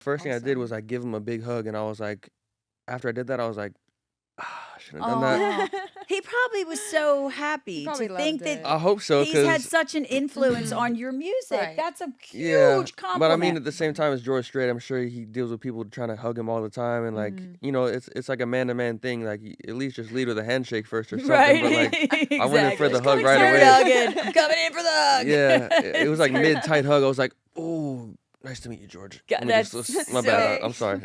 First thing I did was I give him a big hug, and I was like, after I did that, I was like, I shouldn't have done that. He probably was so happy to think that I hope so, he's had because such an influence on your music. Right. That's a huge yeah, compliment. but I mean, at the same time as George Strait, I'm sure he deals with people trying to hug him all the time, and like, you know, it's like a man-to-man thing. Like, at least just lead with a handshake first or something. Right. But like, Exactly. I went in for the hug Start right away. hugging. I'm coming in for the hug. Yeah, it was like mid-tight hug. I was like, oh, nice to meet you, George. God, Let me just- that's my so- bad. I'm sorry.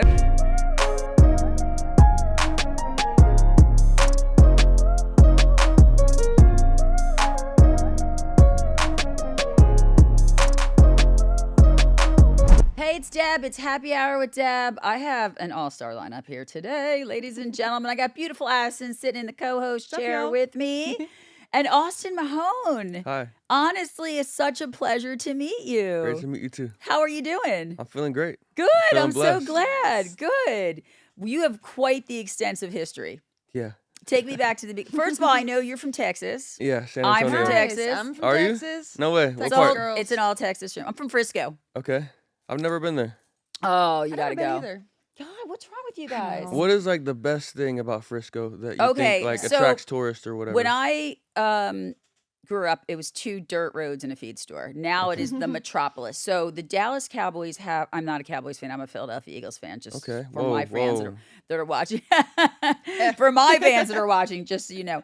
Hey, it's Deb. It's Happy Hour with Deb. I have an all-star lineup here today, ladies and gentlemen. I got beautiful Addison sitting in the co-host chair y'all? with me. And Austin Mahone. Hi. Honestly, it's such a pleasure to meet you. Great to meet you too. How are you doing? I'm feeling great. Good. feeling I'm so blessed. glad. Good. You have quite the extensive history. Yeah. Take me back to the beginning. First of all, I know you're from Texas. Yeah, San I'm Antonio. from Texas. I'm from Are you? Texas. No way. What So part? girls. it's an all Texas room. I'm from Frisco. Okay. I've never been there. Oh, you I've gotta never go. been either. God, what's wrong with you guys? know. What is like the best thing about Frisco that you Okay, think like so attracts tourists or whatever? When I grew up, it was 2 dirt roads and a feed store. Now it is the metropolis. So the Dallas Cowboys have. I'm not a Cowboys fan. I'm a Philadelphia Eagles fan. Just Okay. for Whoa, my fans whoa. that are watching. For my fans that are watching, just so you know,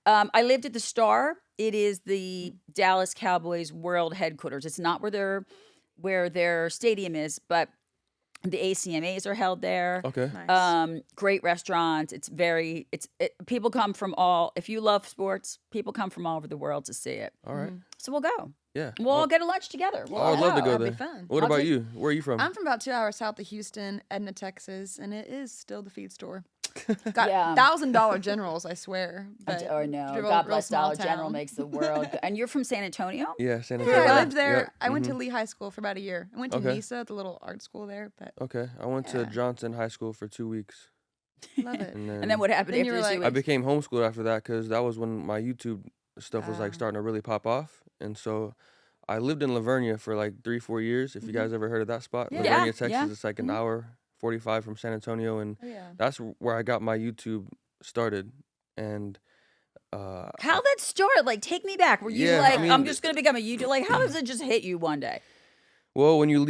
I lived at the Star. It is the Dallas Cowboys world headquarters. It's not where their stadium is, but the ACMAs are held there. Okay. Nice. Great restaurants. People come from all. If you love sports, people come from all over the world to see it. All right. So we'll go. Yeah. We'll all get a lunch together. We'll I would all love to go that'd be there. fun. What I'll about take- you? Where are you from? I'm from about 2 hours south of Houston, Edna, Texas, and it is still the feed store. Got Yeah. $1,000 generals, I swear. But Or no, real- God real bless small Dollar General town. makes the world. And you're from San Antonio? Yeah, San Yeah, Antonio. I lived there. Yeah. I went to Mhm. Lee High School for about a year. I went to Okay. NISA, the little art school there, but Okay. I went to Yeah. Johnson High School for 2 weeks. love it. And then what happened Then after you were the 2 like- weeks? I became homeschooled after that because that was when my YouTube stuff was like Ah. starting to really pop off. And so I lived in Lavernia for like 3-4 years. If you guys ever heard of that spot, Yeah. Lavernia, Yeah, Texas, yeah. it's like an hour 45 from San Antonio. And Oh, yeah. that's where I got my YouTube started. And How that started? Like, take me back. Were you Yeah, like, I mean, I'm just going to become a YouTuber? Like, how does it just hit you one day? well, when you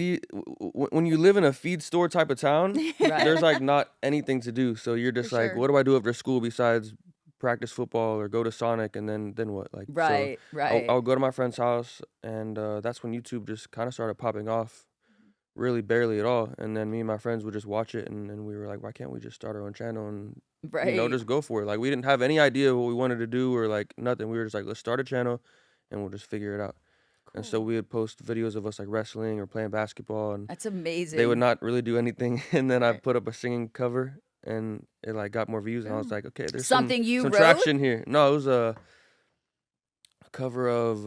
live in a feed store type of town, there's like not anything to do. So you're just For like, sure. what do I do after school besides practice football or go to Sonic and then what? Like, so Right, right. I would go to my friend's house, and that's when YouTube just kind of started popping off, really barely at all. And then me and my friends would just watch it, and then we were like, why can't we just start our own channel and right. just go for it? Like, we didn't have any idea what we wanted to do or like nothing. We were just like, let's start a channel, and we'll just figure it out. And so we would post videos of us like wrestling or playing basketball, and That's amazing. they would not really do anything. And then I Right. put up a singing cover, and it like got more views, and I was like, okay, there's Something you some wrote? traction here. No, it was a cover of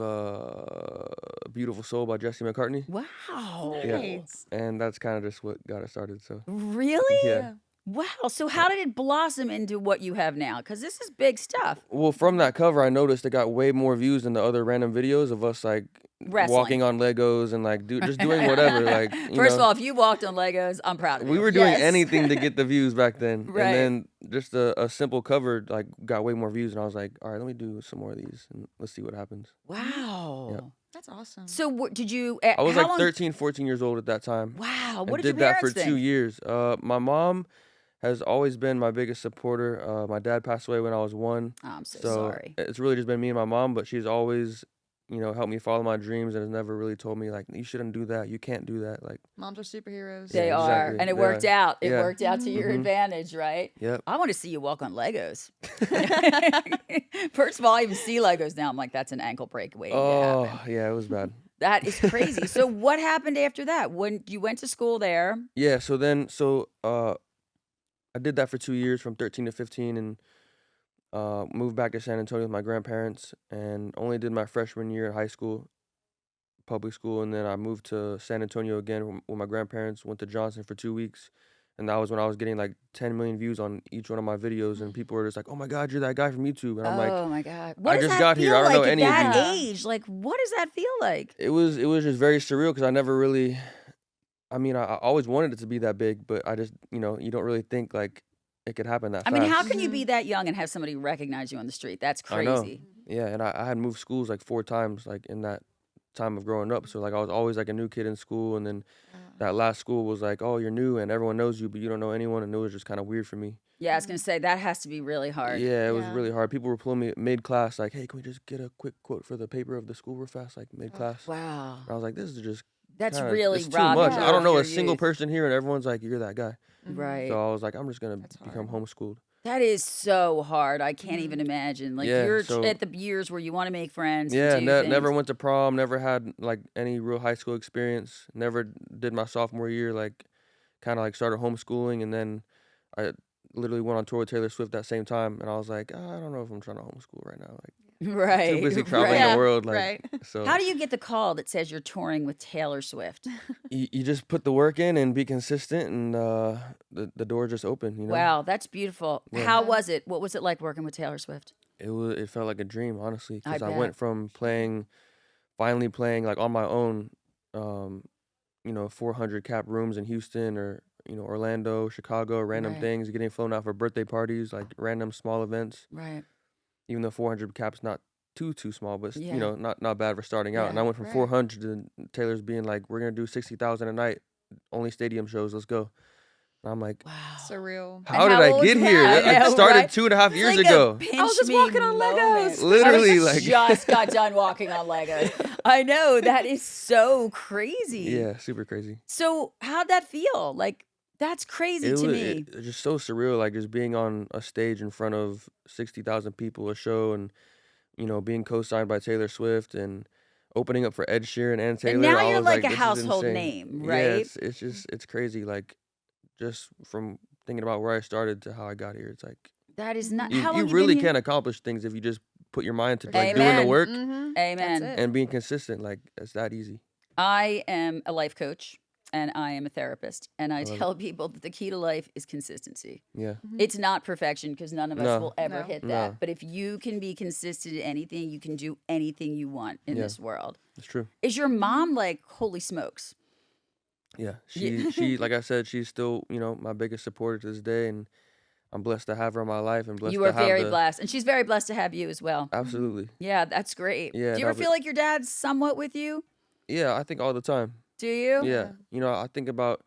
"Beautiful Soul" by Jesse McCartney. Wow. Yeah. Nice. And that's kind of just what got it started. So Really? yeah. Wow. So how did it blossom into what you have now? Because this is big stuff. Well, from that cover, I noticed it got way more views than the other random videos of us like Wrestling. walking on Legos and like just doing whatever. Like, you First of know, all, if you walked on Legos, I'm proud of you. we were doing Yes. anything to get the views back then. Right. And then just a simple cover like got way more views, and I was like, all right, let me do some more of these and let's see what happens. Wow. That's awesome. So did you? I was how like long? 13, 14 years old at that time. Wow. And What did did your that for parents 2 think? years. My mom has always been my biggest supporter. My dad passed away when I was 1. Oh, I'm so, So sorry. it's really just been me and my mom, but she's always, helped me follow my dreams and has never really told me like, you shouldn't do that. You can't do that. Like, Moms are superheroes. They Yeah, are, exactly. and it Yeah. worked out. It Yeah. worked out to your Mhm. advantage, right? yep. I want to see you walk on Legos. First of all, I even see Legos now. I'm like, that's an ankle break waiting to Oh, happen. yeah, it was bad. That is crazy. So what happened after that? When you went to school there? Yeah, so I did that for 2 years from 13 to 15 and moved back to San Antonio with my grandparents and only did my freshman year at high school, public school, and then I moved to San Antonio again with my grandparents, went to Johnson for 2 weeks, and that was when I was getting like 10 million views on each one of my videos, and people were just like, oh my God, you're that guy from YouTube. And I'm like, Oh my God. What I does just that got feel here. I don't like know at any of that you. age? Like, what does that feel like? it was just very surreal because I never really, I mean, I always wanted it to be that big, but I just, you know, you don't really think like it could happen that I fast. mean, how can you be that young and have somebody recognize you on the street? That's I know. crazy. Yeah, and I had moved schools like 4 times like in that time of growing up. So like I was always like a new kid in school, and then that last school was like, oh, you're new and everyone knows you, but you don't know anyone, and it was just kind of weird for me. Yeah, I was gonna say that has to be really hard. Yeah, it was Yeah. really hard. People were pulling me mid class, like, hey, can we just get a quick quote for the paper of the school real fast, like mid class? Wow, I was like, this is just that's kinda, really it's too robbing much. you I don't of know your a single youth. person here, and everyone's like, you're that guy. Right. So I was like, I'm just gonna That's become hard. homeschooled. That is so hard. I can't even imagine. Like Yeah, you're so- at the years where you want to make friends. Yeah, and do things. never went to prom, never had like any real high school experience, never did my sophomore year, like kind of like started homeschooling, and then I literally went on tour with Taylor Swift that same time, and I was like, I don't know if I'm trying to homeschool right now, like Right. too busy traveling right. the world, like right. so. How do you get the call that says you're touring with Taylor Swift? You just put the work in and be consistent, and the door just open, you know. Wow, that's beautiful. Yeah. How was it? What was it like working with Taylor Swift? It felt like a dream, honestly, I because I bet. went from finally playing like on my own, you know, 400 cap rooms in Houston or you know Orlando, Chicago, random Right. things, getting flown out for birthday parties, like random small events. Right. Even though 400 cap's not too small, but Yeah. you know not bad for starting out. And I Yeah, went from right. 400 to Taylor's being like, we're gonna do 60,000 a night, only stadium shows. Let's go. And I'm like, Wow. Surreal. how did how I old get was here? that? I It know, started right? 2.5 It's years like ago. A pinch I was just me walking on moment. Legos. Literally, I like just got done walking on Legos. I know, that is so crazy. yeah, super crazy. So how'd that feel? Like that's crazy It to was me. it just so surreal, like just being on a stage in front of 60,000 people, a show, and you know being co-signed by Taylor Swift and opening up for Ed Sheeran and Taylor. now I you're was like a this is household insane. name, Yeah, right? it's just it's crazy. Like just from thinking about where I started to how I got here, it's like That is not you, how long you you really been can accomplish things if you just put your mind to like doing the Amen. work Mm-hmm. Amen. That's it. and being consistent. Like it's that easy. I am a life coach and I am a therapist, and I love it. tell people that the key to life is consistency. Yeah, It's not perfection because none of us No. will ever No. hit No. that. But if you can be consistent at anything, you can do anything you want in Yeah. this world. it's true. Is your mom like, holy smokes? Yeah, Yeah. she like I said, she's still you know my biggest supporter to this day, and I'm blessed to have her in my life and blessed You to are have very the blessed. And she's very blessed to have you as well. absolutely. Yeah, that's great. Yeah, Do you no, ever but- feel like your dad's somewhat with you? Yeah, I think all the time. Do you? Yeah. You know, I think about,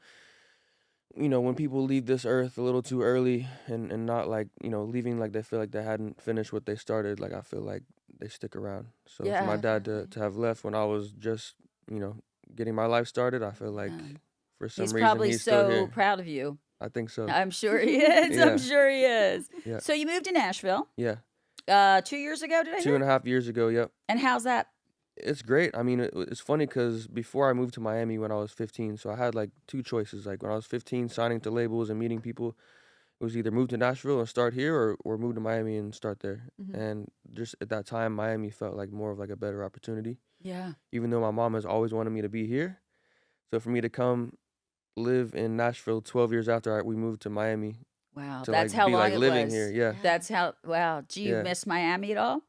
you know, when people leave this earth a little too early and not like, you know, leaving like they feel like they hadn't finished what they started, like I feel like they stick around. So for my Yeah. dad to have left when I was just, you know, getting my life started, I feel like Yeah. for some He's reason probably he's still so here. proud of you. I think so. I'm sure he is. Yeah. I'm sure he is. Yeah. So you moved to Nashville Yeah. 2 years ago, did I Two hear? and a half years ago, yep. And how's that? It's great. I mean, it's funny because before I moved to Miami when I was 15, so I had like two choices. Like when I was 15, signing to labels and meeting people, it was either move to Nashville and start here or move to Miami and start there. Mhm. And just at that time, Miami felt like more of like a better opportunity, Yeah. even though my mom has always wanted me to be here. So for me to come live in Nashville 12 years after we moved to Miami Wow. to That's like how be long like it living was. here, yeah. That's how, wow. Do you Yeah. miss Miami at all?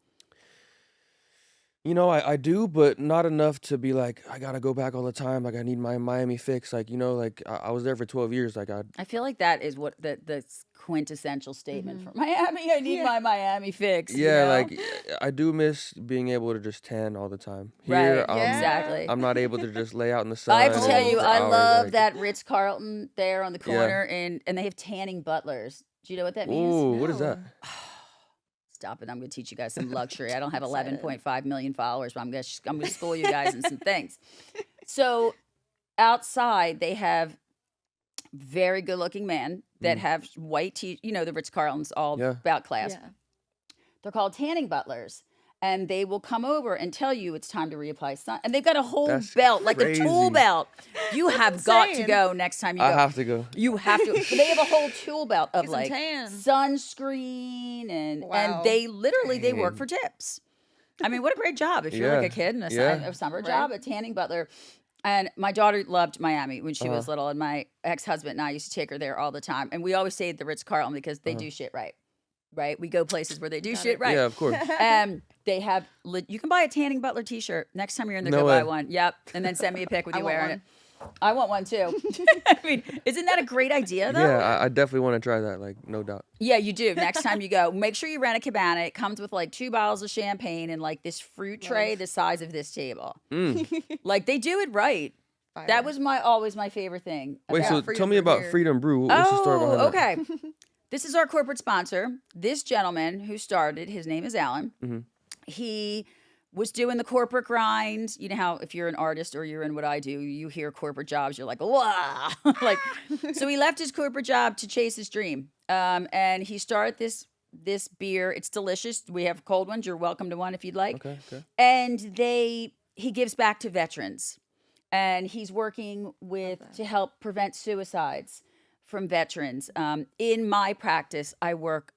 You know, I do, but not enough to be like, I gotta go back all the time. Like, I need my Miami fix. Like, you know, like I was there for 12 years. Like, I feel like that is what the quintessential statement Mhm. for Miami. I need Yeah. my Miami fix. you yeah, know? like, I do miss being able to just tan all the time. Right. Here, Exactly. I'm not able to just lay out in the sun. I have to tell you, for I hours, love like- that Ritz Carlton there on the Yeah. corner, and they have tanning butlers. Do you know what that means? Ooh, what is No. that? Stop it! I'm going to teach you guys some luxury. I don't have Excited. 11.5 million followers, but I'm going to school you guys in some things. So outside, they have very good-looking men that have white you know, the Ritz Carlton's all Yeah. about class. Yeah. They're called tanning butlers. And they will come over and tell you it's time to reapply sun. And they've got a whole That's belt, like a tool crazy. belt. You have got to insane. go next time you I go. have to go. You have to. They have a whole tool belt of Get some like tan. sunscreen and Wow. they literally they work Dang. for tips. I mean, what a great job if you're like Yeah. a kid in Yeah. a summer Right. job, a tanning butler. And my daughter loved Miami when she was Uh-huh. little, and my ex-husband and I used to take her there all the time. And we always stayed at the Ritz Carlton because they Uh-huh. do shit right. Right? We go places where they do Got shit it. right. Yeah, of course. They have you can buy a tanning butler t-shirt next time you're in there. No Go way. buy one. Yep, and then send me a pic with I you want wearing one. it. I want one too. I mean, isn't that a great idea though? Yeah, I definitely want to try that. Like, no doubt. Yeah, you do. Next time you go, make sure you rent a cabana. It comes with like 2 bottles of champagne and like this fruit tray the size of this table. Like they do it right. Fire. That was always my favorite thing. Wait, about- so Freedom tell me Brew about here. Freedom Brew. What's the story behind that? okay. This is our corporate sponsor. This gentleman who started, his name is Alan. He was doing the corporate grind. You know how if you're an artist or you're in what I do, you hear corporate jobs, you're like, wow. Like, so he left his corporate job to chase his dream. And he started this beer. It's delicious. We have cold ones. You're welcome to one if you'd like. Okay. And he gives back to veterans. And he's working to help prevent suicides from veterans. In my practice, I work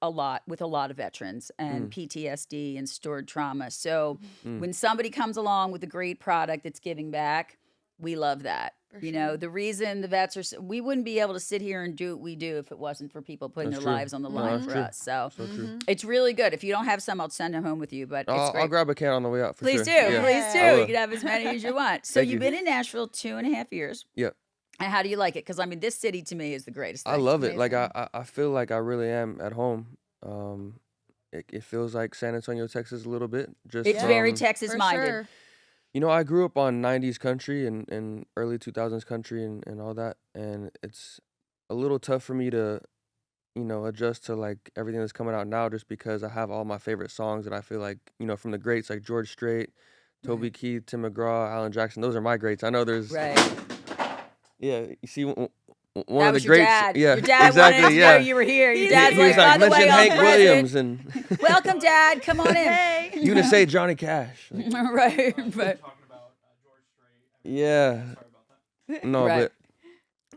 with a lot of veterans and PTSD and stored trauma. So when somebody comes along with a great product that's giving back, we love that. You know, the reason the vets we wouldn't be able to sit here and do what we do if it wasn't for people putting That's their true. lives on the No, line that's for true. us. So true. it's really good. If you don't have some, I'll send them home with you. But it's great. I'll grab a can on the way out for Please sure. do. Yeah. Please do. I will. You can have as many as you want. So Thank you've you. been in Nashville 2.5 years. Yep. And how do you like it? Because I mean, this city to me is the greatest thing. I love it. Like amazing. I feel like I really am at home. It feels like San Antonio, Texas, a little bit. Just It's very For Texas minded. sure. You know, I grew up on 90s country and early 2000s country and all that. And it's a little tough for me to, adjust to like everything that's coming out now just because I have all my favorite songs that I feel like, from the greats like George Strait, Toby Keith, Tim McGraw, Alan Jackson. Those are my greats. I know there's, Right. yeah, you see, one That of was the your greats. dad. Yeah, Your dad exactly. wanted to Yeah. know you were here. Your dad's He was by like, the way, mention I'm Hank present. Williams and Welcome, Dad. Come on in. Hey. you gonna say Johnny Cash. Like, Right. But Talking about George Strait. yeah. Sorry about that. No, Right. but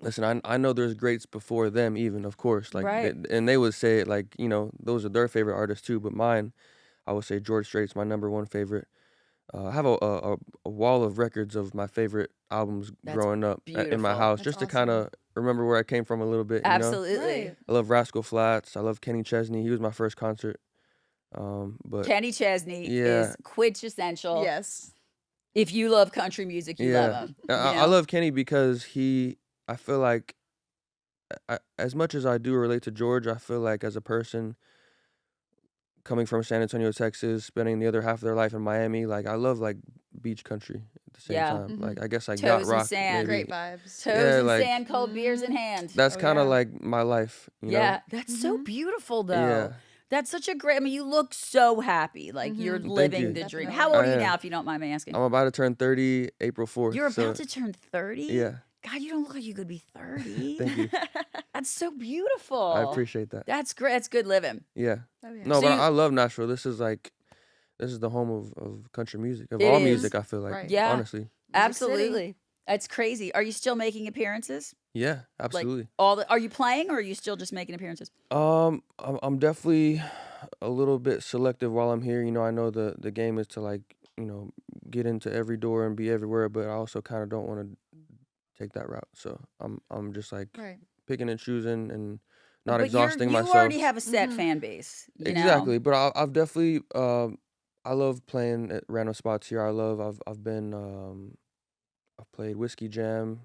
listen, I know there's greats before them even, of course. Like Right. and they would say it like, those are their favorite artists too, but mine, I would say George Strait's my number one favorite. I have a wall of records of my favorite albums That's growing up in my beautiful. house, That's just to awesome. kind of remember where I came from a little bit. absolutely. Right. I love Rascal Flatts. I love Kenny Chesney. He was my first concert. But Kenny Chesney Yeah. is quintessential. Yes. If you love country music, you love him. you I know? love Kenny because I feel like, as much as I do relate to George, I feel like as a person coming from San Antonio, Texas, spending the other half of their life in Miami, like I love like beach country at the same Yeah. time. Like I guess like Toes yacht and rock. sand. Maybe. Great vibes. Toes Yeah, and like- sand, cold beers in hand. That's Oh, kind of yeah. like my life. You Yeah, know? that's so beautiful though. Yeah. That's such a great. I mean, you look so happy, like you're Mhm. living you. the dream. Definitely. How old are I you am. now, if you don't mind me asking? I'm about to turn 30 April 4th. You're so, about to turn 30. Yeah. God, you don't look like you could be 30. Thank you. That's so beautiful. I appreciate that. That's great. That's good living. Yeah. Oh, yeah. No, So but you- I love Nashville. This is the home of country music, of It all is. music. I feel like, Right. Yeah. honestly. Music Absolutely. That's crazy. Are you still making appearances? Yeah, absolutely. Are you playing, or are you still just making appearances? I'm definitely a little bit selective while I'm here. I know the game is to like, get into every door and be everywhere, but I also kind of don't want to take that route. So I'm just like Right. picking and choosing and not But exhausting you myself. already have a set Mhm. fan base. You know? Exactly, but I've definitely I love playing at random spots here. I've played Whiskey Jam.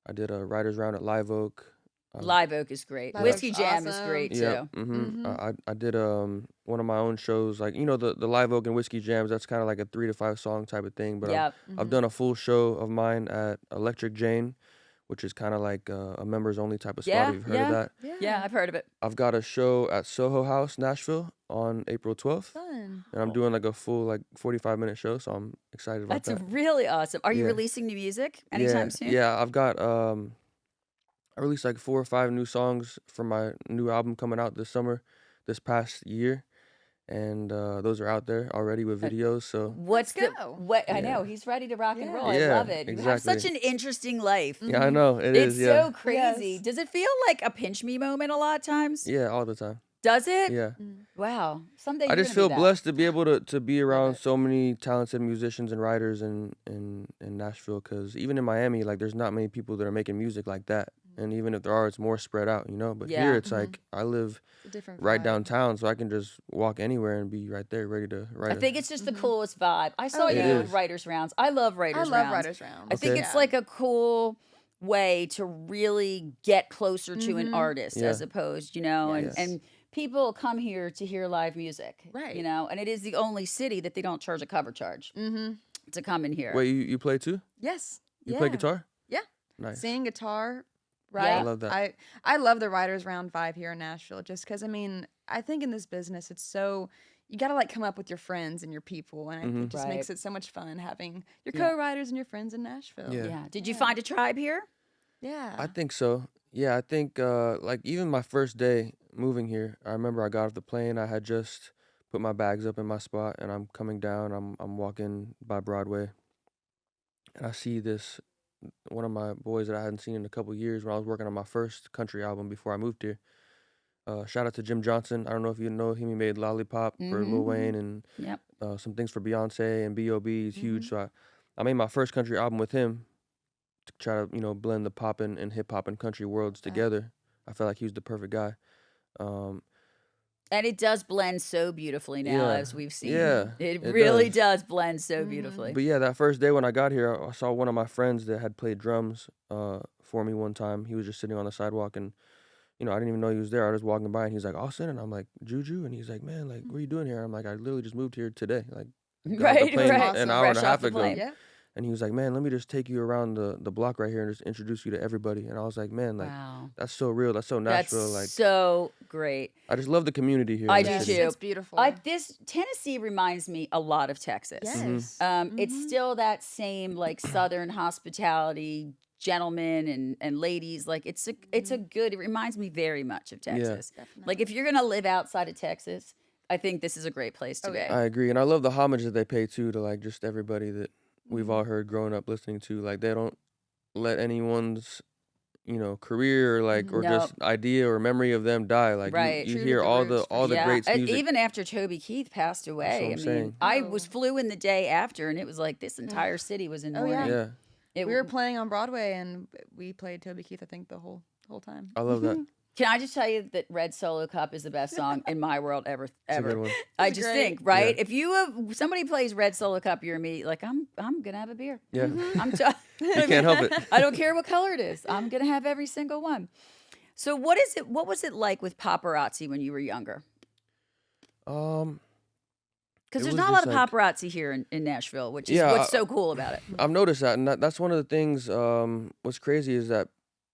I did a writers round at Live Oak. Live Oak is great. Live Whiskey Oak's Jam is awesome. great too. Yeah. I did one of my own shows, like the Live Oak and Whiskey Jams. That's kind of like a 3 to 5 song type of thing. But Yeah. I've done a full show of mine at Electric Jane, which is kind of like a members only type of spot. Yeah, If you've heard yeah. of that. Yeah, I've heard of it. I've got a show at Soho House, Nashville, on April 12th, Fun. and I'm doing like a full 45-minute show. So I'm excited about That's that. really awesome. Are you Yeah. releasing new music anytime soon? Yeah, I've got I released like 4 or 5 new songs for my new album coming out this past year, and those are out there already with videos. So What's Let's the go. what? I Yeah. know he's ready to rock and Yeah. roll. I Yeah, love it. You have such exactly. an interesting life. yeah, I know it It's is. Yeah, so crazy. Yes. Does it feel like a pinch me moment a lot of times? yeah, all the time. Does it? Yeah, Wow. Someday I you're just gonna feel be that. blessed to be able to be around it. so many talented musicians and writers in Nashville. Because even in Miami, like there's not many people that are making music like that. And even if there are, it's more spread out, But Yeah. here, it's like I live It's a different right vibe. downtown, so I can just walk anywhere and be right there, ready to write. I think it's just the coolest vibe. I saw Oh, you yeah. with Writers Rounds. I love I Writers love Rounds. Writers Round. I think Okay. it's like a cool way to really get closer to an artist Yeah. as opposed, you know, Yes. and people come here to hear live music, Right. you know, and it is the only city that they don't charge a cover charge to come in here. Wait, you play too? Yes. You yeah. play guitar? Yeah. Nice. Sing guitar, Yeah. right? I love that. I love the writers round vibe here in Nashville just because, I mean, I think in this business it's so, you got to like come up with your friends and your people, and it just makes Right. it so much fun having your Yeah. co-writers and your friends in Nashville. Yeah. Yeah. Did you find a tribe here? Yeah. I think so. Yeah, I think like even my first day moving here, I remember I got off the plane. I had just put my bags up in my spot, and I'm coming down. I'm walking by Broadway, and I see this one of my boys that I hadn't seen in a couple years when I was working on my first country album before I moved here. Shout out to Jim Johnson. I don't know if you know him. He made Lollipop for Lil Wayne and Yep. some things for Beyonce and B.O.B. He's huge. So I made my first country album with him to try to, blend the pop and hip hop and country worlds together. I felt like he was the perfect guy. Um, And it does blend so beautifully now, Yeah. as we've seen. Yeah, It it really does. does blend so beautifully. but yeah, that first day when I got here, I saw one of my friends that had played drums for me one time. He was just sitting on the sidewalk, and I didn't even know he was there. I was walking by, and he's like, Austin, and I'm like, Juju, and he's like, man, like, what are you doing here? I'm like, I literally just moved here today, like, got off the Right, plane right. an Awesome. hour and Fresh a off half the ago. plane. Yeah. And he was like, man, let me just take you around the block right here and just introduce you to everybody. And I was like, man, like, Wow. that's so real. That's so That's Nashville. Like, so great. I just love the community here. I in do the Yes, city. too. it's beautiful. This Tennessee reminds me a lot of Texas. Yes. It's still that same like Southern hospitality, gentlemen and ladies. Like it's a good. It reminds me very much of Texas. Like if you're gonna live outside of Texas, I think this is a great place to Oh, be. yeah. I agree. And I love the homage that they pay too to like just everybody that we've all heard growing up listening to. Like they don't let anyone's, career or like or No. just idea or memory of them die. Like Right. you True to hear the all roots, the for all the Yeah, great music. even after Toby Keith passed away. what I'm saying. I Oh. flew in the day after, and it was like this entire city was in Oh, mourning. yeah. yeah, It We were playing on Broadway and we played Toby Keith, I think, the whole time. I love that. Can I just tell you that Red Solo Cup is the best song in my world ever? It's a good one. I It's just great. think, right? Yeah. If somebody plays Red Solo Cup, you're immediately like, I'm gonna have a beer. Yeah, I'm t- you can't help it. I don't care what color it is. I'm gonna have every single one. So what was it like with paparazzi when you were younger? Um, Because It there's was not a lot of just like- paparazzi here in Nashville, which is Yeah, what's so cool about it. I've noticed that, and that's one of the things. What's crazy is that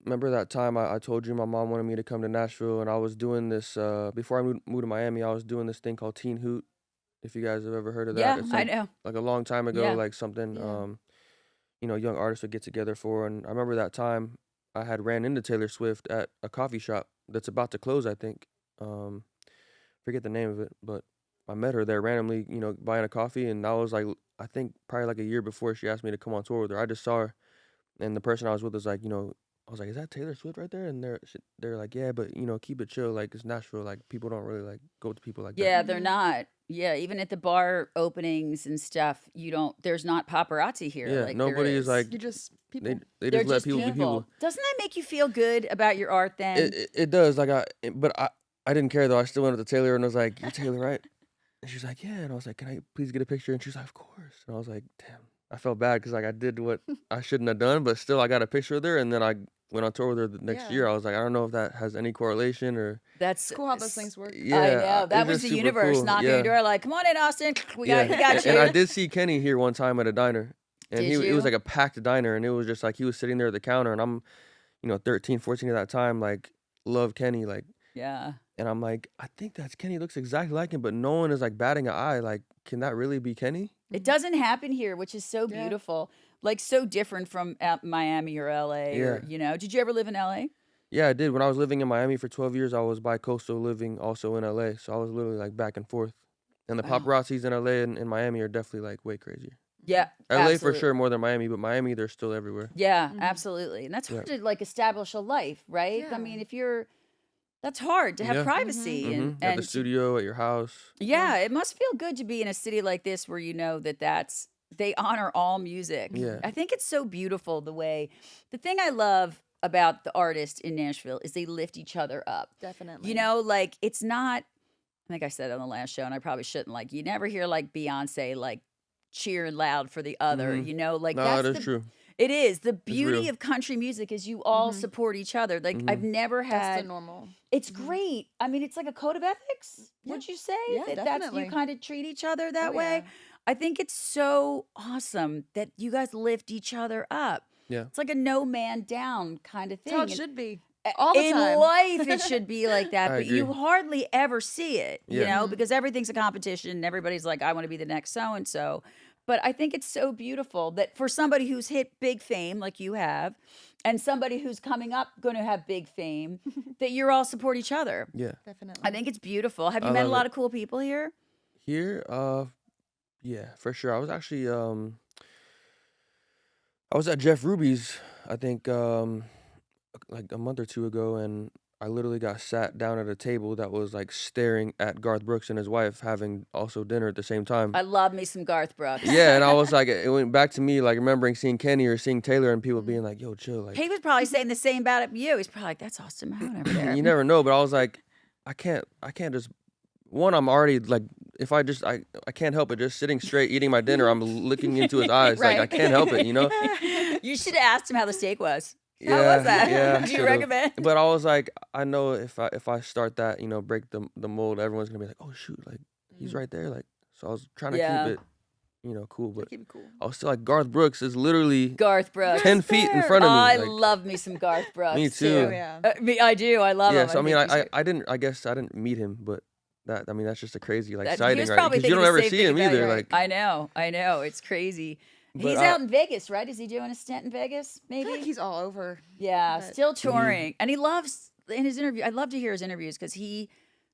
remember that time I told you my mom wanted me to come to Nashville, and I was doing this before I moved to Miami. I was doing this thing called Teen Hoot. If you guys have ever heard of that, Yeah, it's I like, know. like a long time ago, Yeah. like something Yeah. young artists would get together for. And I remember that time I had ran into Taylor Swift at a coffee shop that's about to close, I think. Forget the name of it, but I met her there randomly, buying a coffee, and that was like I think probably like a year before she asked me to come on tour with her. I just saw her, and the person I was with was like, I was like, is that Taylor Swift right there? And they're like, yeah, but keep it chill, like it's Nashville, like people don't really like go to people like that. Yeah, they're not. Yeah, even at the bar openings and stuff, there's not paparazzi here. Yeah, like nobody there is like You just people. they They're just let just people be people. people. Doesn't that make you feel good about your art then? It does, like but I didn't care though. I still went up to Taylor and was like, "You're Taylor, right?" And she's like, "Yeah." And I was like, "Can I please get a picture?" And she's like, "Of course." And I was like, "Damn." I felt bad because like I did what I shouldn't have done, but still I got a picture with her, and then I went on tour with her the next Yeah. year. I was like, I don't know if that has any correlation or That's It's cool how those things work. yeah. I know. That it's was just the super universe cool. knocking Yeah. your door like, come on in, Austin. We Yeah. got you. And I did see Kenny here one time at a diner, and Did it was you? like a packed diner, and it was just like he was sitting there at the counter, and I'm, 13, 14 at that time, like love Kenny, like. Yeah. And I'm like, I think that's Kenny. Looks exactly like him, but no one is like batting an eye. Like, can that really be Kenny? It doesn't happen here, which is so Yeah. beautiful. Like so different from Miami or LA or, Did you ever live in LA? Yeah, I did. When I was living in Miami for 12 years, I was bi-coastal living also in LA. So I was literally like back and forth. And the Wow. paparazzis in LA and in Miami are definitely like way crazier. Yeah. LA absolutely. for sure more than Miami, but Miami they're still everywhere. Yeah, Mhm. absolutely. And that's hard Yeah. to like establish a life, right? I Yeah. mean, that's hard to have Yeah. privacy Mm-hmm. and, At the to- studio, at your house. yeah, it must feel good to be in a city like this where you know that's they honor all music. Yeah. I think it's so beautiful the thing I love about the artists in Nashville is they lift each other up. Definitely. Like it's not I think I said on the last show and I probably shouldn't like you never hear like Beyonce like cheering loud for the other, Mhm. like No, that's that's true. It is. The It's beauty real. of country music is you all support each other. Like I've never That's the had. normal. It's great. I mean, it's like a code of ethics. Yeah. Would you say Yeah, that that's definitely. you kind of treat each other that Oh, way? yeah. I think it's so awesome that you guys lift each other up. Yeah. It's like a no man down kind of That's thing. how it And should be. All the in time. life, it should be like that, I but you agree. hardly ever see it, you Yeah. know, because everything's a competition and everybody's like, I want to be the next so and so. But I think it's so beautiful that for somebody who's hit big fame like you have, and somebody who's coming up going to have big fame, that you're all support each other. Yeah. Definitely. I think it's beautiful. Have you I met a love lot it. of cool people here? Here, yeah, for sure. I was actually I was at Jeff Ruby's, I think, like a month or two ago, and I literally got sat down at a table that was like staring at Garth Brooks and his wife having also dinner at the same time. I love me some Garth Brooks. Yeah, and I was like, it went back to me, like remembering seeing Kenny or seeing Taylor, and people being like, "Yo, chill." Like, He was probably saying the same about you. He's probably like, that's Austin Mahone over there. you never know. But I was like, I can't just. One, I'm already like, if I just, I can't help it. Just sitting straight, eating my dinner, I'm looking into his eyes. Like, I Right. can't help it, you know? You should have asked him how the steak was. How Yeah, was that? yeah, Do you should've. recommend? But I was like, I know if I start that, you know, break the mold, everyone's gonna be like, oh shoot, like he's right there, like. So I was trying to Yeah. keep it, you know, cool. But Keep it cool. I was still like, Garth Brooks is literally Garth Brooks. 10 feet in front of me. I like, love me some Garth Brooks. Me too. Oh, yeah. I do. I love yeah. him. So I mean, think you should- I didn't. I guess I didn't meet him, but that, I mean, that's just a crazy like He sighting, was right? probably Because you thinking don't the ever same see thing him about either. you. Like, I know. It's crazy. But He's I- out in Vegas, right? Is he doing a stint in Vegas? I Maybe. feel like he's all over. Yeah, but- still touring. And he loves in his interview. I love to hear his interviews because he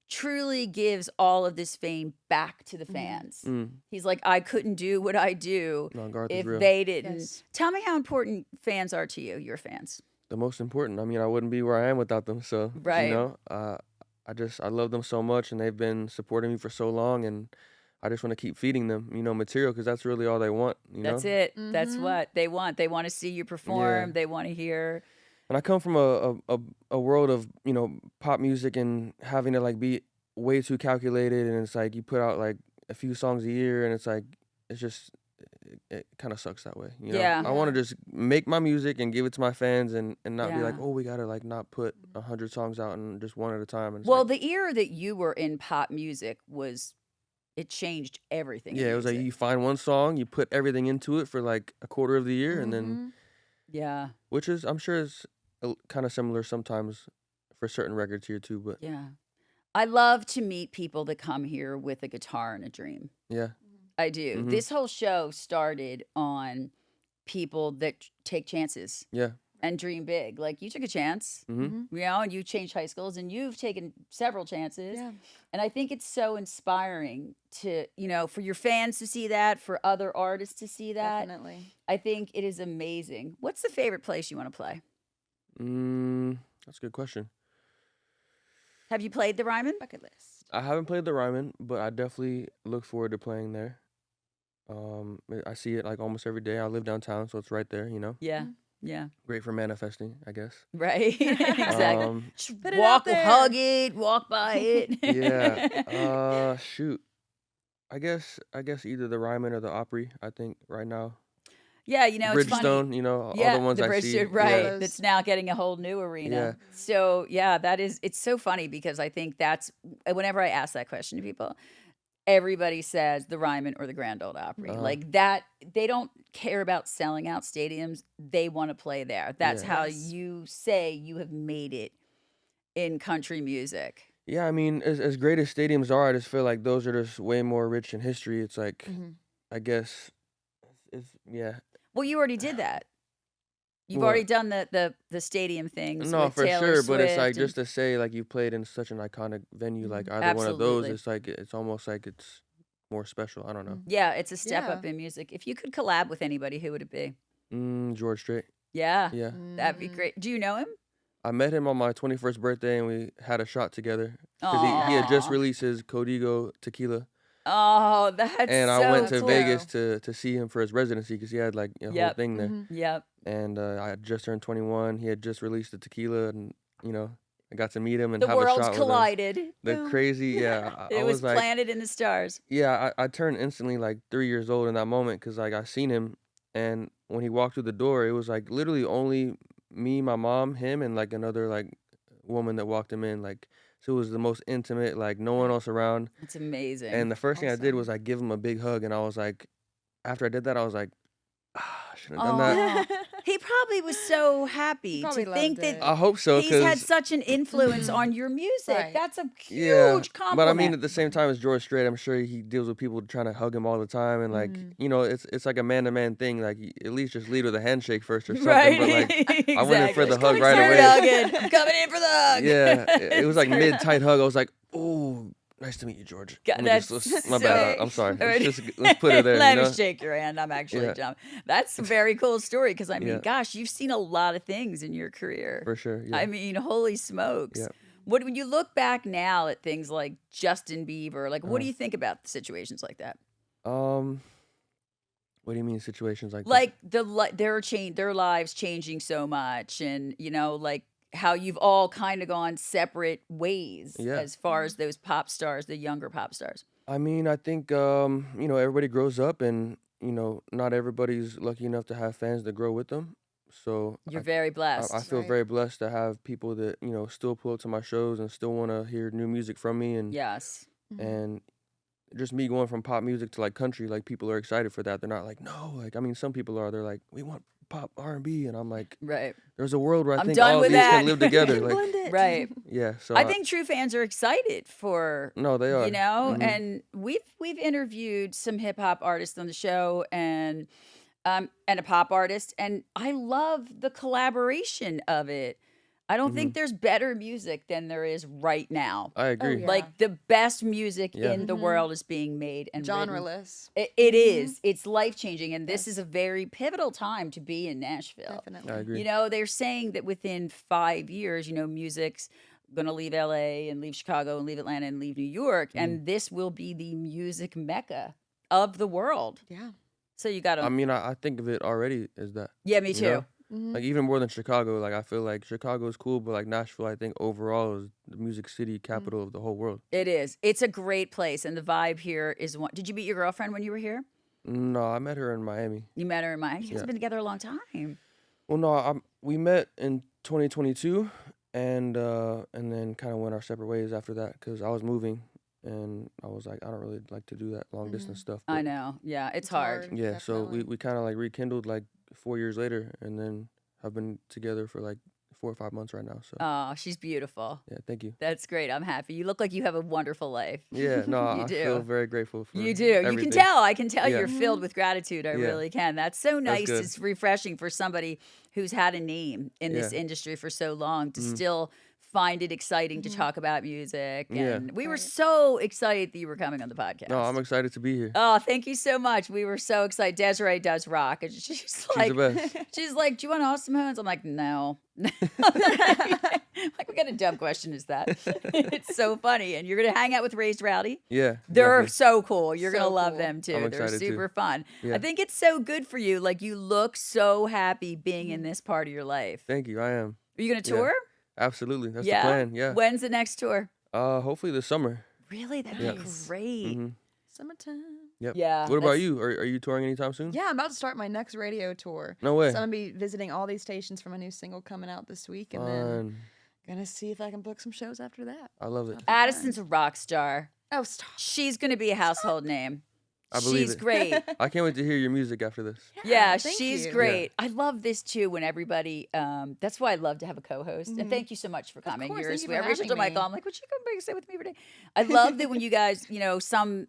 truly gives all of this fame back to the fans. He's like, I couldn't do what I do no, Garth is if real. they didn't. Yes. Tell me how important fans are to you, your fans. The most important. I mean, I wouldn't be where I am without them. So Right. you know, I love them so much, and they've been supporting me for so long, and I just want to keep feeding them, you know, material, because that's really all they want. You That's know? it. That's what they want. They want to see you perform. Yeah. They want to hear. And I come from a world of, you know, pop music and having to like be way too calculated, and it's like you put out like a few songs a year, and it's like it's just it kind of sucks that way. You know? Yeah. I want to just make my music and give it to my fans, and not be like, Yeah. oh, we gotta like not put 100 songs out and just one at a time. And it's Well, like, the era that you were in pop music it changed everything. in yeah, it was like music. you find one song, you put everything into it for like a quarter of the year, and then Mm-hmm. Yeah. which is I'm sure is kind of similar sometimes for certain records here too. But Yeah. I love to meet people that come here with a guitar and a dream. yeah, I do. Mhm. This whole show started on people that take chances yeah, and dream big. Like you took a chance, hmm you know, and you changed high schools and you've taken several chances. Yeah. And I think it's so inspiring to, you know, for your fans to see that, for other artists to see that. Definitely. I think it is amazing. What's the favorite place you want to play? That's a good question. Have you played the Ryman? Bucket list. I haven't played the Ryman, but I definitely look forward to playing there. I see it like almost every day. I live downtown, so it's right there. You know, Yeah. Yeah. great for manifesting, I guess. Right. Exactly. Just Put it out walk, there. hug it, walk by it. Yeah. Shoot. I guess either the Ryman or the Opry. I think right now. Yeah, you know, it's funny. Bridgestone. You know, all Yeah, the ones the I see. Bridgestone, right? Yeah. That's now getting a whole new arena. Yeah. So yeah, it's so funny because I think that's whenever I ask that question to people, everybody says the Ryman or the Grand Ole Opry. Uh-huh. Like that, they don't care about selling out stadiums. They want to play there. That's Yeah. how Yes. you say you have made it in country music. Yeah, I mean, as great as stadiums are, I just feel like those are just way more rich in history. It's like, Mhm. I guess, it's yeah. Well, you already did that. You've What? already done the stadium things. No, with for Taylor sure, but it's like Swift just to say like you played in such an iconic venue, like either one of those, Absolutely. it's like it's almost like it's more special. I don't know. yeah, it's a step Yeah. up in music. If you could collab with anybody, who would it be? George Strait. Yeah, Yeah, that'd be great. Do you know him? I met him on my 21st birthday, and we had a shot together because he had just Aw. released his Código tequila, Oh, that's and I so went to cool. Vegas to see him for his residency because he had like a whole Yep. thing there. Mhm. Yep. And I had just turned 21. He had just released the tequila, and you know, I got to meet him and The have a worlds shot with him. collided. The Boom. crazy, yeah. I It was like, planted in the stars. yeah, I turned instantly like 3 years old in that moment because like I seen him And when he walked through the door, it was like literally only me, my mom, him, and like another like woman that walked him in. Like, so it was the most intimate, like no one else around. It's amazing. And the first thing I did was Awesome. like give him a big hug, and I was like, after I did that, I was like, I shouldn't have done that. Aw. He probably was so happy Probably to think loved that it. I hope so, he's had cause such an influence on your music. Right. That's a yeah. huge compliment. But I mean, at the same time as George Strait, I'm sure he deals with people trying to hug him all the time, and like you know, it's like a man-to-man thing. Like at least just lead with a handshake first or something. right? But like I went in for the Exactly. hug right Start away. hugging. I'm coming in for the hug. Yeah, it was like mid-tight hug. I was like, "Oh, nice to meet you, George." God, Let me that's my bad. so- I'm sorry. Alright. Let's put her there. Let you me know? shake your hand. I'm actually Yeah. dumb. That's a very cool story because I mean, Yeah. gosh, you've seen a lot of things in your career. For sure. Yeah. I mean, holy smokes. Yeah. When you look back now at things like Justin Bieber, like what do you think about situations like that? What do you mean situations like that? Like their lives changing so much, and you know, like how you've all kind of gone separate ways Yeah. as far as those pop stars, the younger pop stars. I mean, I think you know, everybody grows up, and you know, not everybody's lucky enough to have fans that grow with them. So You're very blessed. I feel Right. very blessed to have people that you know still pull up to my shows and still want to hear new music from me, and Yes. and just me going from pop music to like country, like people are excited for that. They're not like, no, like I mean, some people are. They're like, we want pop R&B, and I'm like, Right. there's a world where I I'm think done all with these that. can live together. Like, Blend it. Right. yeah. So I think true fans are excited for no, they are. you know, Mhm. and we've interviewed some hip hop artists on the show and a pop artist, and I love the collaboration of it. I don't think there's better music than there is right now. I agree. yeah. Like the best music Yeah. in the world is being made and written. Genreless. It is. It's life changing, and this is a very pivotal time to be in Nashville. Definitely. I agree. You know, they're saying that within 5 years, you know, music's gonna leave LA and leave Chicago and leave Atlanta and leave New York, and this will be the music mecca of the world. Yeah. So you gotta, I mean, I think of it already as that. yeah, me too. You know? Mhm. Like even more than Chicago. Like I feel like Chicago is cool, but like Nashville, I think overall is the music city capital of the whole world. It is. It's a great place, and the vibe here is one. Did you meet your girlfriend when you were here? No, I met her in Miami. You met her in Miami. You guys Yeah. have been together a long time. Well, no, we met in 2022, and then kind of went our separate ways after that because I was moving, and I was like, I don't really like to do that long distance stuff. I but know. Yeah, it's It's hard. hard. Yeah, so Definitely. we kind of like rekindled like 4 years later, and then have been together for like 4 or 5 months right now. So Oh, she's beautiful. yeah, thank you. That's great. I'm happy. You look like you have a wonderful life. Yeah, no, You I do. feel very grateful for You do. You can everything. tell. I can tell Yeah. you're filled with gratitude. I Yeah. really can. That's so nice. good. It's refreshing for somebody who's had a name in this Yeah. industry for so long to still find it exciting to talk about music. Yeah. And we were Right. so excited that you were coming on the podcast. No, I'm excited to be here. Oh, thank you so much. We were so excited. Desiree does rock. And she's She's like, the best. she's like, do you want Austin Mahone's? I'm like, no. Like, what kind of dumb question is that? It's so funny. And you're going to hang out with Raised Rowdy. Yeah, They're definitely. so cool. You're going to So love cool. them too. I'm They're excited, too. super fun. I Yeah. think it's so good for you. Like, you look so happy being in this part of your life. Thank you. I am. Are you going to Yeah. tour? Absolutely. That's yeah. the plan. Yeah. When's the next tour? Hopefully this summer. Really? That'd Yeah. be Nice. great. hmm Summertime. Yep. Yeah. What about that's- you? Are you touring anytime soon? Yeah, I'm about to start my next radio tour. No way. So I'm gonna be visiting all these stations for my new single coming out this week, and then Fun. gonna see if I can book some shows after that. I love it. Addison's a rock star. Oh, stop! She's going to be a household name. I believe She's it. great. I can't wait to hear your music after this. Yeah, thank she's you. great. I love this too when everybody that's why I love to have a co-host. And thank you so much for coming. course, You're thank you sweet. for I Rachel having told my me. call. I'm like, would you come back and stay with me for a day? I love that when you guys, you know, some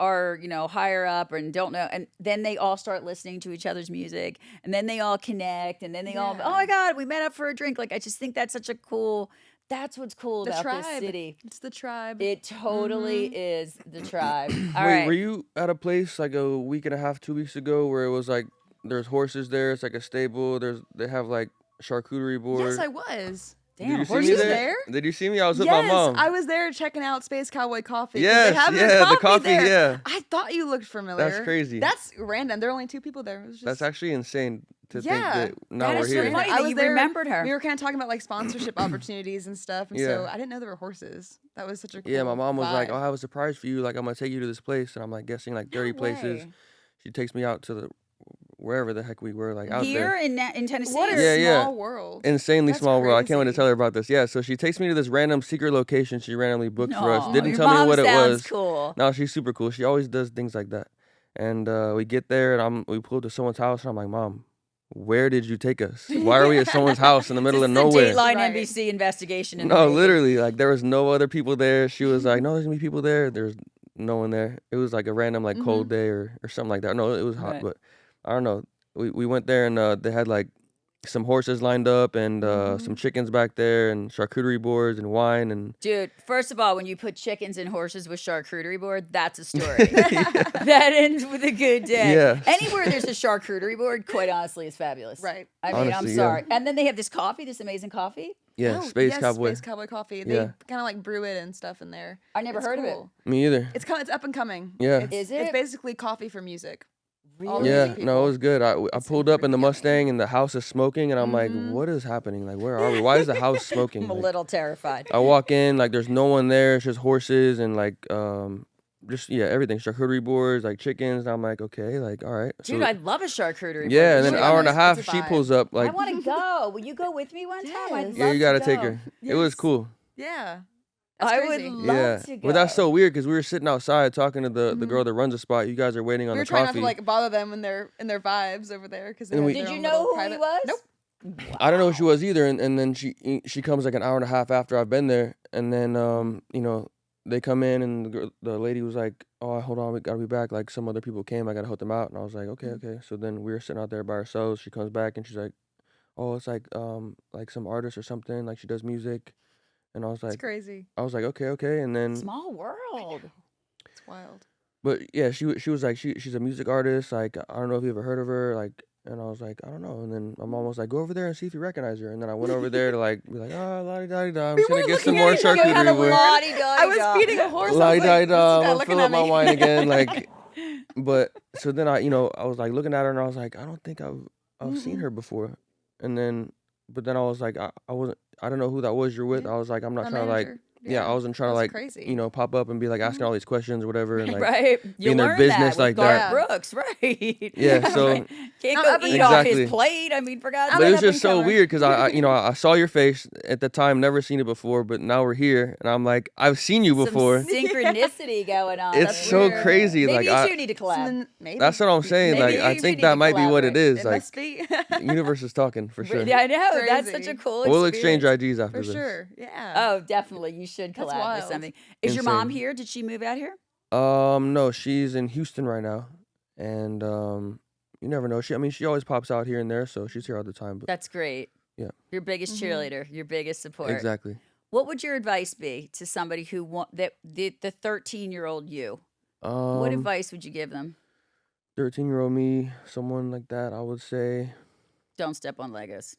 are, you know, higher up and don't know, and then they all start listening to each other's music, and then they all connect, and then they all, Yeah. oh my God, we met up for a drink. Like, I just think that's such a cool, that's what's cool The about this tribe. city. It's the tribe. It totally is the tribe. All Wait, right. were you at a place like a week and a half, 2 weeks ago where it was like there's horses there, it's like a stable, they have like charcuterie board. yes, I was. Did Damn, you see horses me you there? there? Did you see me? I was with Yes, my mom. I was there checking out Space Cowboy Coffee. 'cause Yes, they have yeah, their the coffee, there. yeah. I thought you looked familiar. That's crazy. That's random. There are only 2 people there. It was just, That's actually insane to Yeah, think that now That we're is so here. funny I that was you there- remembered her. We were kind of talking about like sponsorship opportunities and stuff, and so Yeah. I didn't know there were horses. That was such a cool Yeah, my mom was like, vibe. "Oh, I have a surprise for you. Like, I'm gonna take you to this place," and I'm like guessing like 30 places. way. She takes me out to the wherever the heck we were, like out Here there. in Tennessee. What a Yeah. small world. Insanely That's small world. I can't wait to crazy. tell her about this. Yeah, so she takes me to this random secret location she randomly booked for us. Aw, Didn't your tell me mom what it sounds was. cool. No, she's super cool. She always does things like that. And we get there and we pull up to someone's house and I'm like, Mom, where did you take us? Why are we at someone's house in the middle This of is a nowhere? Dateline Right. NBC investigation. In the No, making. literally, like there was no other people there. She was like, no, there's gonna be people there. There's no one there. It was like a random like cold day or something like that. No, it was hot, Right. but I don't know. We went there and they had like some horses lined up and some chickens back there and charcuterie boards and wine and Dude, first of all, when you put chickens and horses with charcuterie board, that's a story. That ends with a good day. Yeah. Anywhere there's a charcuterie board, quite honestly, is fabulous. Right. I mean, Honestly, I'm yeah. sorry. And then they have this coffee, this amazing coffee. yeah, Oh, Space yes, Cowboy. Space Cowboy coffee. They Yeah. kind of like brew it and stuff in there. I never It's heard of it. cool. Me either. It's up and coming. Yeah. It's, Is it? It's basically coffee for music. All Really? the Yeah, music no, it people. was good. I It's pulled up in the super yummy. Mustang and the house is smoking and I'm like, what is happening? Like, where are we? Why is the house smoking? I'm a Like, little terrified. I walk in, like there's no one there. It's just horses and like just everything. Charcuterie boards, like chickens. And I'm like, okay, like all right. Dude, I love a charcuterie board. yeah, and then should an go. hour and a It's half, a she vibe. pulls up I like, want to go. Will you go with me one time? I'd Yes. yeah, love you gotta to take go. her. It was Yes. cool. Yeah. That's I crazy. would love Yeah, to go. but that's so weird because we were sitting outside talking to the girl that runs the spot. You guys are waiting on We were the trying not coffee. to like bother them in their vibes over there because And we- Did you know who he was? Nope. I don't know who she was either, and then she comes like an hour and a half after I've been there, and then they come in and the lady was like, oh, hold on, we gotta be back. Like some other people came, I gotta help them out, and I was like, okay. So then we were sitting out there by ourselves. She comes back and she's like, oh, it's like some artist or something, like she does music, and I was It's like, crazy. okay, and then Small world. It's wild. but yeah, she was like she's a music artist, like I don't know if you ever heard of her, like. And I was like, I don't know. And then my mom was like, go over there and see if you recognize her. And then I went over there to like be like, oh, la-di-da-di-da. I'm just gonna were get some looking more at each other kind charcuterie of board. I was feeding a horse. I was like, this La-di-da-di-da. guy We'll looking fill at up my me. wine again. Like, but so then I was like looking at her and I was like, I don't think I've seen her before. And then, but then I was like, I don't know who that was you're with. Yeah. I was like, I'm not My trying to like, manager. yeah, I wasn't trying to That's like, crazy. pop up and be like asking all these questions or whatever. And like, Right. be You in their learn business that like with Garth that. Brooks, right? Yeah, so- Right. Can't I'm go up and eat off Exactly. his plate. I mean, for God's I'm But sake. it was up and just so coming. weird because I saw your face at the time, never seen it before, but now we're here, and I'm like, I've seen you before. Some synchronicity going on. It's That's so weird. crazy. Maybe like you two need to collab. Something- maybe. that's what I'm saying. Maybe Like you I two think need that to might be what it collaborate. is. It Like must be. the universe is talking for sure. Yeah, I know. That's such a Crazy. cool We'll exchange experience. IGs after For this. sure. Yeah. Oh, definitely. You should That's collab with wild. something. Is your mom Insane. here? Did she move out here? No, she's in Houston right now, and you never know. She always pops out here and there, so she's here all the time. But That's great. Yeah. Your biggest cheerleader, your biggest support. exactly. What would your advice be to somebody who the 13-year-old you? What advice would you give them? 13-year-old me, someone like that, I would say, Don't step on Legos.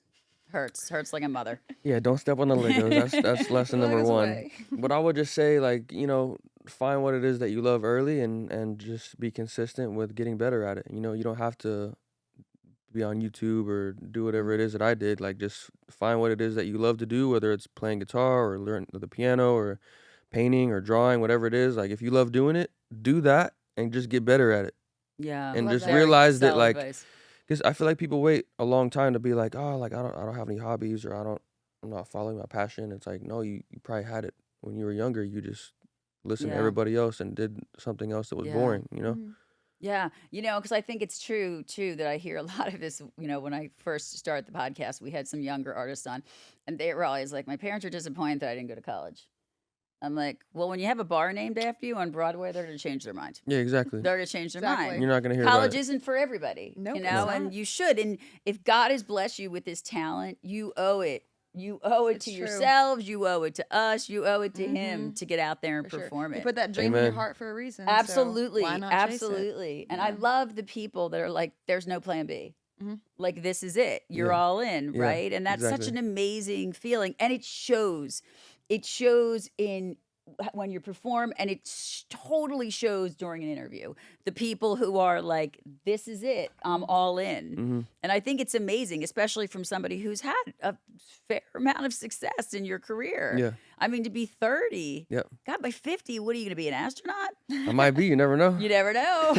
Hurts like a mother. yeah, don't step on the Legos. That's lesson number Legos one. away. But I would just say, like, find what it is that you love early and just be consistent with getting better at it. You don't have to be on YouTube or do whatever it is that I did. Like, just find what it is that you love to do, whether it's playing guitar or learn the piano or painting or drawing, whatever it is. Like, if you love doing it, do that and just get better at it. Yeah. And love just that. realize that, Solid like, advice. because I feel like people wait a long time to be like, oh, like I don't have any hobbies or I'm not following my passion. It's like, no, you probably had it when you were younger. You just listened to Yeah. everybody else and did something else that was Yeah. boring, Mhm. Yeah, because I think it's true too that I hear a lot of this. When I first started the podcast, we had some younger artists on, and they were always like, "My parents are disappointed that I didn't go to college." I'm like, "Well, when you have a bar named after you on Broadway, they're going to change their mind. Yeah, exactly. They're going to change their Exactly. mind. You're not gonna hear College about it. isn't for everybody, Nope, it's and not. you should. And if God has blessed you with this talent, you owe it. You owe it It's to true. yourselves. You owe it to us. You owe it to Him to get out there and For sure. perform You it. put that dream in your Amen. heart for a reason. so Absolutely, why not chase it? absolutely. And I Yeah. love the people that are like, "There's no plan B. Mhm. Like this is it. You're Yeah. all in, Yeah, right?" And that's such exactly. an amazing feeling, and it shows. It shows in when you perform, and it totally shows during an interview. The people who are like, this is it, I'm all in. And I think it's amazing, especially from somebody who's had a fair amount of success in your career. Yeah. I mean, to be 30, Yep. God, by 50, what are you going to be, an astronaut? I might be. You never know. You never know.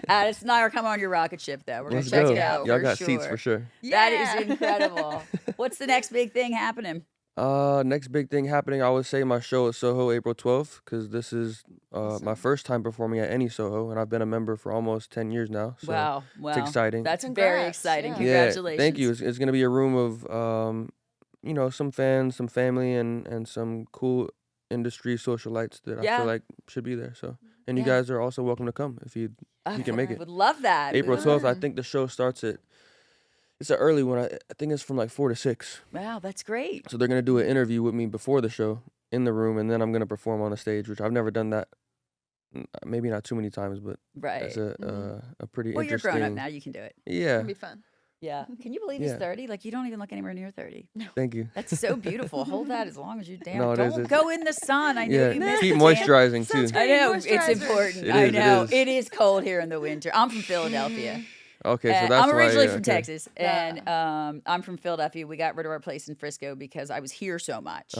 Addison and I are coming on your rocket ship, though. We're going Let's to check go. it out. Y'all for got sure. seats for sure. That Yeah. is incredible. What's the next big thing happening? Next big thing happening, I would say my show at Soho April 12th, because this is my first time performing at any Soho, and I've been a member for almost 10 years now. So Wow. it's exciting. That's very Congrats, exciting. yeah. Congratulations. Yeah, thank you. It's going to be a room of, some fans, some family, and some cool industry socialites that I Yeah. feel like should be there. So, and you Yeah. guys are also welcome to come if you can make it. Would love that. April 12th, I Fun. think the show starts at. It's an early one. I think it's from like 4 to 6. Wow, that's great. So they're gonna do an interview with me before the show in the room, and then I'm gonna perform on the stage, which I've never done that. Maybe not too many times, but Right. that's a pretty Well, you're interesting. grown up now. You can do it. Yeah, It'll be fun. Yeah. Can you believe he's Yeah. 30? Like, you don't even look anywhere near 30. thank you. That's so beautiful. Hold that as long as you damn. No, it is. Don't It's- go in the sun. I know Yeah, you missed keep the tan. moisturizing too. Sounds I great. know it's Moisturizer. important. It I is, it know is. it is cold here in the winter. I'm from Philadelphia. Okay, so And that's I'm originally why, from okay. Texas, and I'm from Philadelphia. We got rid of our place in Frisco because I was here so much.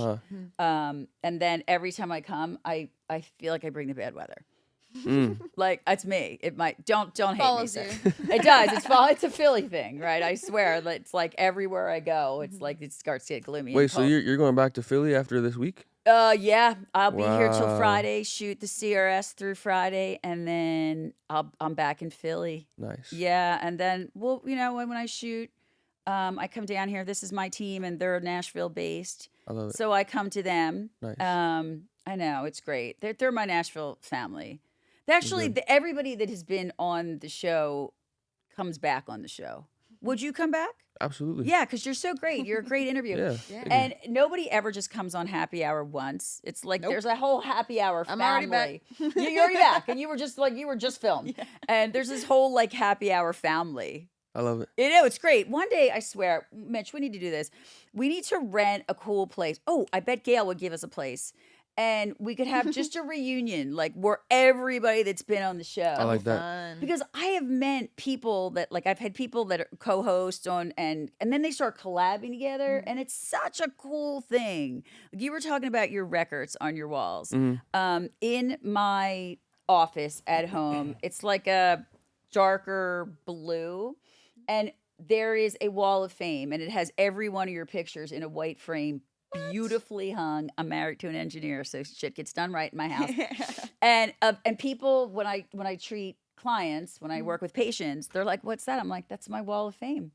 And then every time I come, I feel like I bring the bad weather. Like, that's me. It might don't hate Follows me. you. Sir. It does. It's a Philly thing, right? I swear. It's like everywhere I go, it's like it starts to get gloomy. and Wait, so cold. you're going back to Philly after this week? Yeah, I'll be here till Wow. Friday. Shoot the CRS through Friday, and then I'm back in Philly. Nice. Yeah, and then when I shoot, I come down here. This is my team, and they're Nashville based, I love it. so I come to them. Nice. I know it's great. They're my Nashville family. They actually, everybody that has been on the show comes back on the show. Would you come back? Absolutely. Yeah, because you're so great. You're a great interview. Yeah. Yeah. thank you. And nobody ever just comes on happy hour once. It's like Nope. there's a whole happy hour I'm family. already back. You're already back, and you were just filmed. And there's this whole like happy hour family. I love it. You know, it's great. One day, I swear, Mitch, we need to do this. We need to rent a cool place. Oh, I bet Gail would give us a place. And we could have just a reunion, like where everybody that's been on the show. I like that. Fun. Because I have met people that like I've had people that are co-hosts on and then they start collabing together and it's such a cool thing. Like you were talking about your records on your walls. In my office at home, it's like a darker blue and there is a wall of fame and it has every one of your pictures in a white frame. Beautifully hung. I'm married to an engineer, so shit gets done right in my house. And people, when I treat clients, when I work with patients, they're like, "What's that?" I'm like, "That's my wall of fame."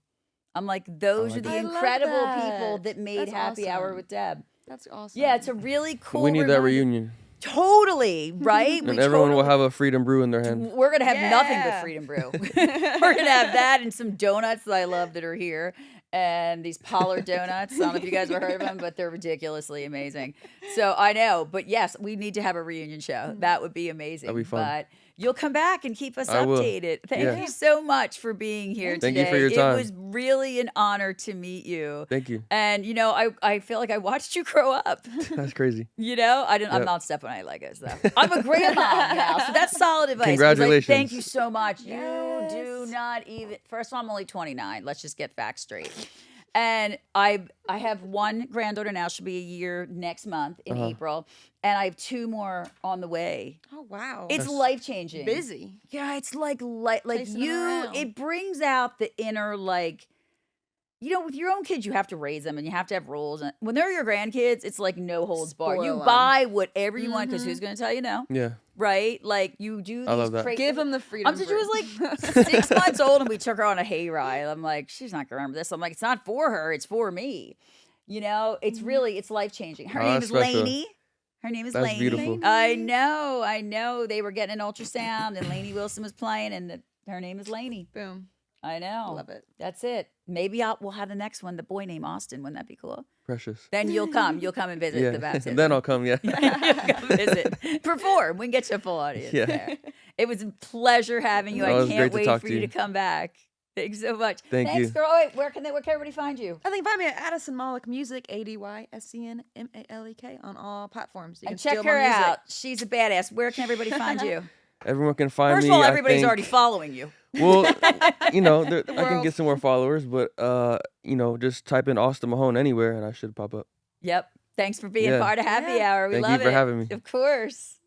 I'm like, "Those like are the that. I love incredible that. people that made That's Happy Hour awesome. with Deb." That's awesome. Yeah, it's a really cool. We need that reminder. reunion. Totally right. And everyone will have a Freedom Brew in their hand. We're gonna have nothing but Yeah. Freedom Brew. We're gonna have that and some donuts that I love that are here, and these Pollard donuts. I don't know if you guys have heard of them, but they're ridiculously amazing. So I know, but yes, we need to have a reunion show. That would be amazing. That'd be fun. But you'll come back and keep us I will. updated. Thank Yeah. you so much for being here Thank today. you for your time. It was really an honor to meet you. Thank you. And I feel like I watched you grow up. That's crazy. I'm Yep. not stepping on any Legos though. I'm a grandma now, so that's solid advice. 'cause, like, Congratulations. thank you so much. Yes. You do not even. First of all, I'm only 29. Let's just get facts straight. And I have one granddaughter now. She'll be a year next month in April, and I have two more on the way. Oh wow. It's life changing. busy. Yeah, it's like Chasing them you. around. It brings out the inner like. With your own kids, you have to raise them and you have to have rules. And when they're your grandkids, it's like no holds barred. You Spoil 'em. buy whatever you want because who's going to tell you no? Yeah. Right? Like you do these I love that. crazy. Give them the freedom. She was like 6 months old and we took her on a hayride. I'm like, she's not gonna remember this. I'm like, it's not for her, it's for me. It's really it's life changing. Her Oh, name that's is special. Lainey. Her name is That's Lainey. beautiful. I know. They were getting an ultrasound and Lainey Wilson was playing and her name is Lainey. Boom. I know. Love it. That's it. Maybe we'll have the next one, the boy named Austin. Wouldn't that be cool? Precious. Then you'll come. You'll come and visit the Yeah. baptism. Then I'll come. Yeah. You'll come visit. Perform. We can get you a full audience Yeah. there. It was a pleasure having you. Oh, it I was can't great to wait talk for to you to you. come back. Thanks so much. Thank Thanks, you. girl. Oh, wait, where can everybody find you? I think find me at Adysen Malek Music, ADYSEN MALEK on all platforms. You And can check steal her my music. out. She's a badass. Where can everybody find you? Everyone can find First me. of all, I everybody's think- already following you. Well, you know, I can world. get some more followers, but you know, just type in Austin Mahone anywhere and I should pop up. Yep. Thanks for being Yeah. part of Happy Yeah. Hour. We Thank you love for it. having me. Of course.